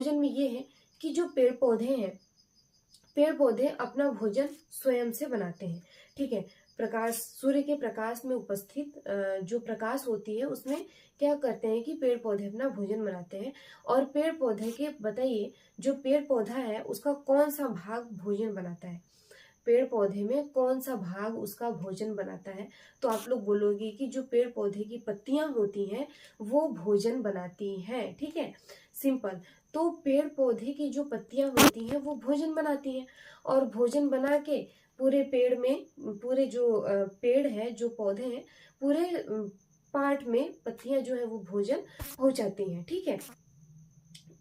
भोजन में ये है कि जो पेड़ पौधे हैं, पेड़ पौधे अपना भोजन स्वयं से बनाते हैं। ठीक है। प्रकाश, सूर्य के प्रकाश में उपस्थित जो प्रकाश होती है उसमें क्या करते हैं कि पेड़ पौधे अपना भोजन बनाते हैं। और पेड़ पौधे के बताइए, जो पेड़ पौधा है उसका कौन सा भाग भोजन बनाता है, पेड़ पौधे में कौन सा भाग उसका भोजन बनाता है। तो आप लोग बोलोगे कि जो पेड़ पौधे की पत्तियां होती हैं वो भोजन बनाती हैं। ठीक है, सिंपल। तो पेड़ पौधे की जो पत्तियां होती हैं वो भोजन बनाती हैं, और भोजन बना के पूरे पेड़ में, पूरे जो पेड़ है, जो पौधे हैं, पूरे पार्ट में पत्तियां जो है वो भोजन पहुंचाती हैं। ठीक है।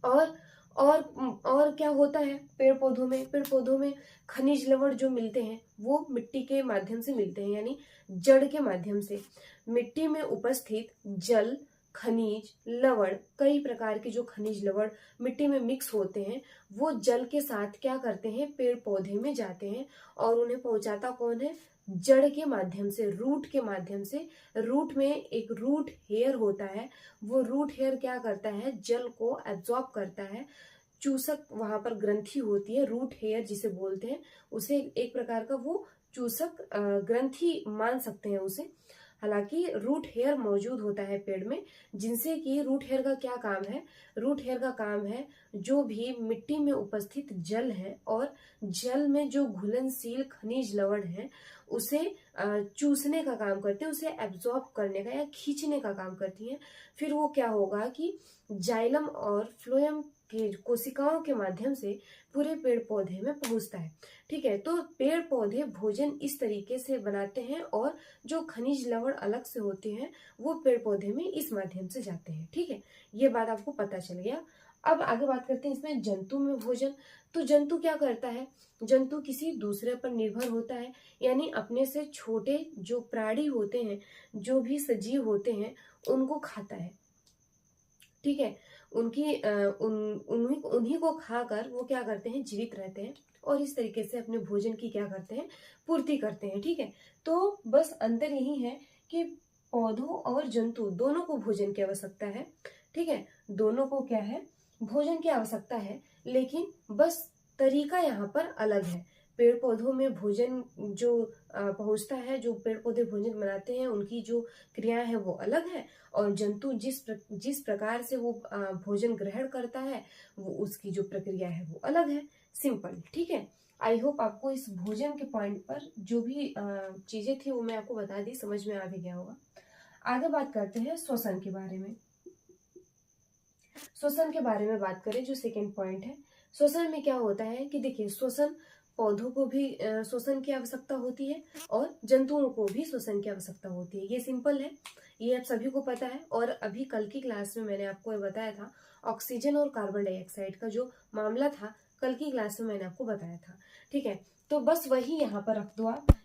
और और क्या होता है पेड़ पौधों में, पेड़ पौधों में खनिज लवण जो मिलते हैं वो मिट्टी के माध्यम से मिलते हैं, यानी जड़ के माध्यम से। मिट्टी में उपस्थित जल, खनिज लवण, कई प्रकार के जो खनिज लवण मिट्टी में मिक्स होते हैं, वो जल के साथ क्या करते हैं, पेड़ पौधे में जाते हैं। और उन्हें पहुंचाता कौन है, जड़ के माध्यम से, रूट के माध्यम से। रूट में एक रूट हेयर होता है, वो रूट हेयर क्या करता है, जल को एब्जॉर्ब करता है। चूसक वहां पर ग्रंथि होती है, रूट हेयर जिसे बोलते हैं, उसे एक प्रकार का वो चूसक ग्रंथि मान सकते हैं उसे। हालांकि रूट हेयर मौजूद होता है पेड़ में, जिनसे कि रूट हेयर का क्या काम है, रूट हेयर का काम है जो भी मिट्टी में उपस्थित जल है और जल में जो घुलनशील खनिज लवण है उसे चूसने का काम करते हैं, उसे एब्जॉर्ब करने का या खींचने का काम करती हैं। फिर वो क्या होगा कि जाइलम और फ्लोएम की कोशिकाओं के माध्यम से पूरे पेड़ पौधे में पहुंचता है। ठीक है। तो पेड़ पौधे भोजन इस तरीके से बनाते हैं, और जो खनिज लवण अलग से होते हैं वो पेड़ पौधे में इस माध्यम से जाते हैं। ठीक है, ये बात आपको पता चल गया। अब आगे बात करते हैं इसमें जंतु में भोजन। तो जंतु क्या करता है, जंतु किसी दूसरे पर निर्भर होता है, यानी अपने से छोटे जो प्राणी होते हैं, जो भी सजीव होते हैं, उनको खाता है। ठीक है। उनकी उन्हीं को खाकर वो क्या करते हैं, जीवित रहते हैं, और इस तरीके से अपने भोजन की क्या करते हैं, पूर्ति करते हैं। ठीक है। तो बस अंतर यही है कि पौधों और जंतु दोनों को भोजन की आवश्यकता है। ठीक है, दोनों को क्या है, भोजन की आवश्यकता है, लेकिन बस तरीका यहाँ पर अलग है। पेड़ पौधों में भोजन जो पहुंचता है, जो पेड़ पौधे भोजन बनाते हैं, उनकी जो क्रियाएं है वो अलग है। और जंतु जिस प्रकार से वो भोजन ग्रहण करता है, वो उसकी जो प्रक्रिया है वो अलग है। सिंपल। ठीक है। आई होप आपको इस भोजन के पॉइंट पर जो भी चीजें थी वो मैं आपको बता दी, समझ में आ भी गया होगा। आगे बात करते हैं श्वसन के बारे में। श्वसन के बारे में बात करें, जो सेकेंड पॉइंट है, श्वसन में क्या होता है कि देखिए, श्वसन पौधों को भी श्वसन की आवश्यकता होती है, और जंतुओं को भी श्वसन की आवश्यकता होती है। ये सिंपल है, ये आप सभी को पता है। और अभी कल की क्लास में मैंने आपको ये बताया था, ऑक्सीजन और कार्बन डाइऑक्साइड का जो मामला था, कल की क्लास में मैंने आपको बताया था। ठीक है, तो बस वही यहाँ पर रख दो आप